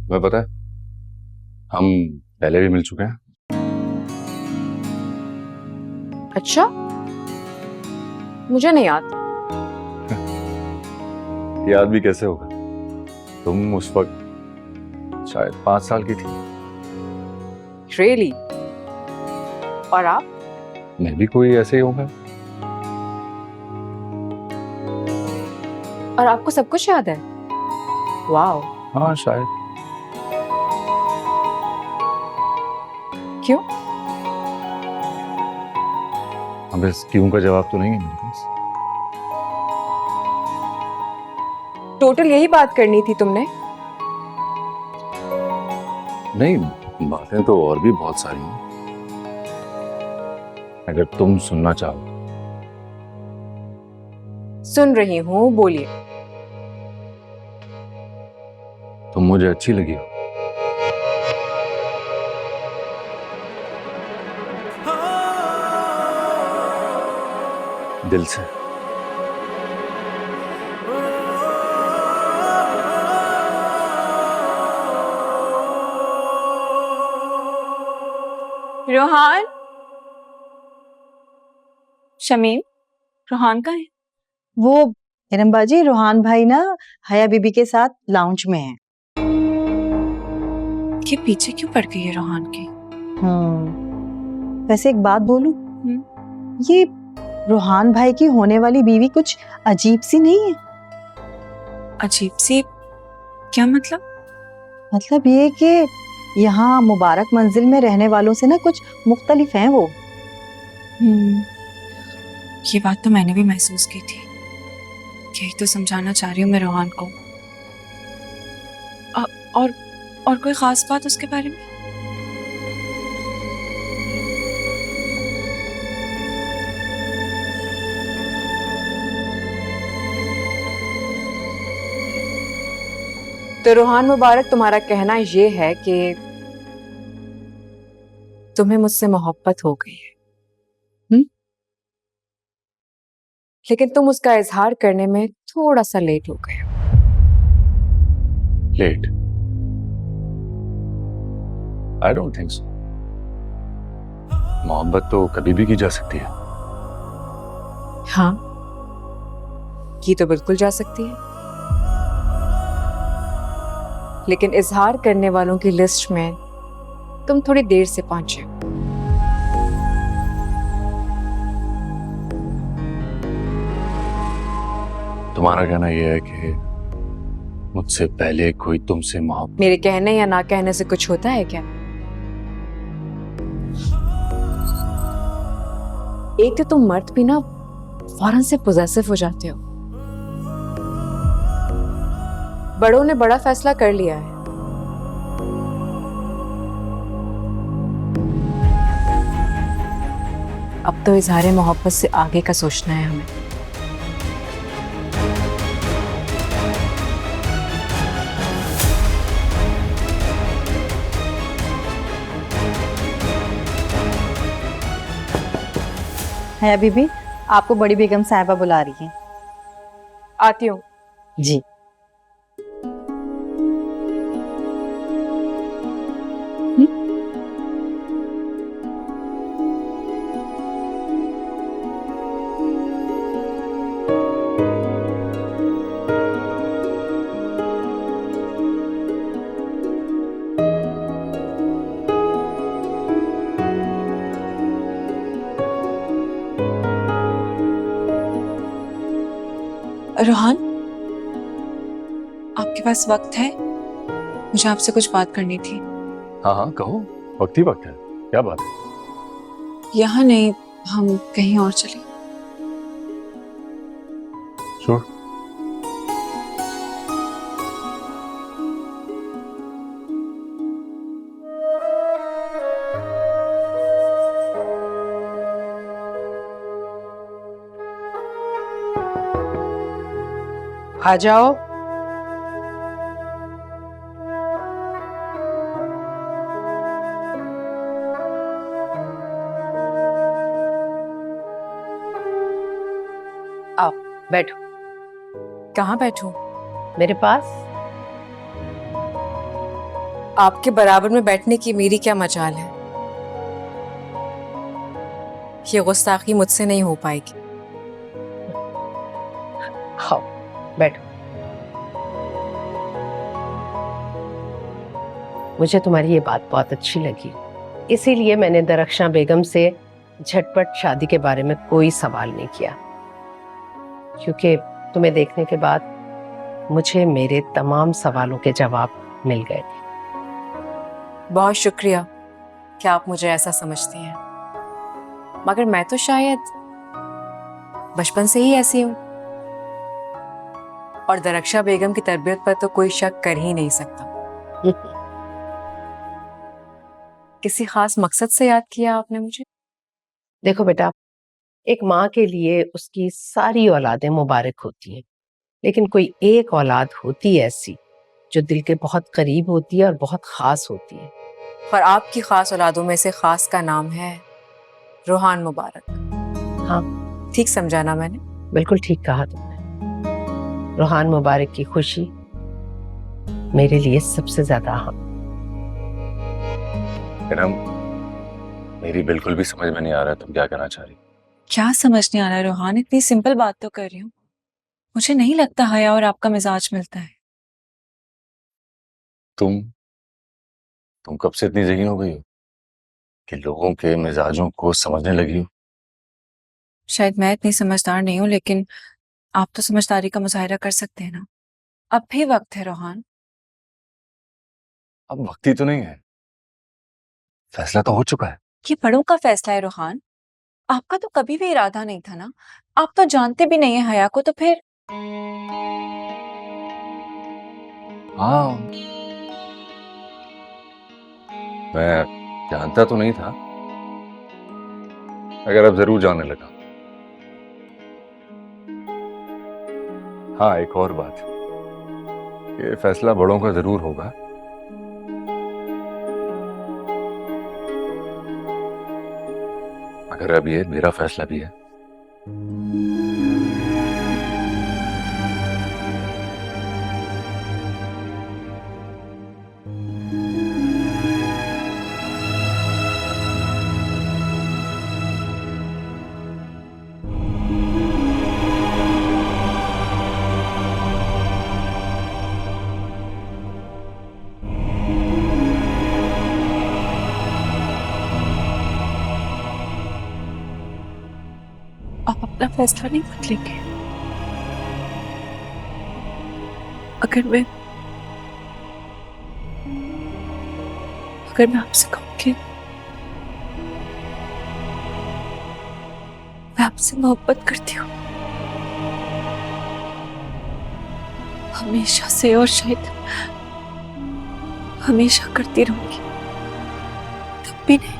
तुम्हें पता है हम पहले भी मिल चुके हैं। अच्छा, मुझे नहीं याद। याद भी कैसे होगा, तुम उस वक्त शायद 5 साल की थी। रियली? और आप? मैं भी कोई ऐसे ही होगा। और आपको सब कुछ याद है? वाओ। हाँ शायद। क्यों? अब इस क्यों का जवाब तो नहीं है मेरे पास। टोटल यही बात करनी थी तुमने? नहीं, बातें तो और भी बहुत सारी हैं, अगर तुम सुनना चाहो। सुन रही हूँ, बोलिए। तुम मुझे अच्छी लगी हो। दिल से। रोहान, शमीम, रोहान कहाँ है? वो हिरम बाजी, रोहान भाई ना हया बीबी के साथ लाउंज में है। ये पीछे क्यों पड़ गई है रोहान की? वैसे एक बात बोलूं, ये रोहान भाई की होने वाली बीवी कुछ अजीब सी नहीं है? अजीब सी? क्या मतलब? मतलब ये कि यहाँ मुबारक मंजिल में रहने वालों से ना कुछ मुख्तलिफ हैं वो। ये बात तो मैंने भी महसूस की थी। यही तो समझाना चाह रही हूँ मैं रोहान को। और कोई खास बात उसके बारे में? तो रोहान मुबारक, तुम्हारा कहना ये है कि तुम्हें मुझसे मोहब्बत हो गई है, लेकिन तुम उसका इजहार करने में थोड़ा सा लेट हो गए हो। Late? I don't think so. मोहब्बत तो कभी भी की जा सकती है। हाँ, की तो बिल्कुल जा सकती है, लेकिन इजहार करने वालों की लिस्ट में तुम थोड़ी देर से पहुंचे हो। तुम्हारा कहना यह है कि मुझसे पहले कोई तुमसे मोहब्बत? मेरे कहने या ना कहने से कुछ होता है क्या? एक तो तुम मर्द भी ना फौरन से पोजेसिव हो जाते हो। बड़ों ने बड़ा फैसला कर लिया है। अब तो इजहार मोहब्बत से आगे का सोचना है हमें। हया बीबी, आपको बड़ी बेगम साहिबा बुला रही है। आती हूँ। जी। रोहान, आपके पास वक्त है? मुझे आपसे कुछ बात करनी थी। हाँ हाँ कहो, वक्त ही वक्त है। क्या बात है? यहाँ नहीं, हम कहीं और चले। श्योर। आ जाओ। आओ बैठो। कहाँ बैठूं? मेरे पास। आपके बराबर में बैठने की मेरी क्या मजाल है। ये गुस्ताखी मुझसे नहीं हो पाएगी। हाँ, बैठो। मुझे तुम्हारी ये बात बहुत अच्छी लगी, इसीलिए मैंने दरख्शां बेगम से झटपट शादी के बारे में कोई सवाल नहीं किया, क्योंकि तुम्हें देखने के बाद मुझे मेरे तमाम सवालों के जवाब मिल गए थे। बहुत शुक्रिया कि आप मुझे ऐसा समझती हैं, मगर मैं तो शायद बचपन से ही ऐसी हूं और दरख्शा बेगम की तरबियत पर तो कोई शक कर ही नहीं सकता। किसी खास मकसद से याद किया आपने मुझे? देखो बेटा, एक माँ के लिए उसकी सारी औलादें मुबारक होती हैं, लेकिन कोई एक औलाद होती है ऐसी जो दिल के बहुत करीब होती है और बहुत खास होती है। और आपकी खास औलादों में से खास का नाम है रोहान मुबारक। हाँ, ठीक समझा ना मैंने? बिल्कुल ठीक कहा तुमने। रोहान मुबारक की खुशी मेरे लिए सबसे ज्यादा अहम। इरम, मेरी बिल्कुल भी समझ में नहीं आ रहा तुम क्या कहना चाह रही। क्या समझ नहीं आ रहा है रोहान? इतनी सिंपल बात तो कर रही हूँ। मुझे नहीं लगता हया और आपका मिजाज मिलता है। तुम कब से इतनी ज़हीन हो गई हो कि लोगों के मिजाजों को समझने लगी हो? शायद मैं इतनी समझदार नहीं हूँ, लेकिन आप तो समझदारी का मुजाहिरा कर सकते हैं ना। अब भी वक्त है रोहान। अब वक्त ही तो नहीं है, फैसला तो हो चुका है। ये बड़ों का फैसला है रोहान। आपका तो कभी भी इरादा नहीं था ना। आप तो जानते भी नहीं है हया को, तो फिर हाँ, मैं जानता तो नहीं था, मगर अब जरूर जानने लगा। हाँ, एक और बात, ये फैसला बड़ों का जरूर होगा, मगर अब ये मेरा फैसला भी है। आप अपना फैसला नहीं बदलेंगे? अगर मैं आपसे कहूँ कि मैं आपसे मोहब्बत करती हूँ, हमेशा से और शायद हमेशा करती रहूंगी, तब भी नहीं।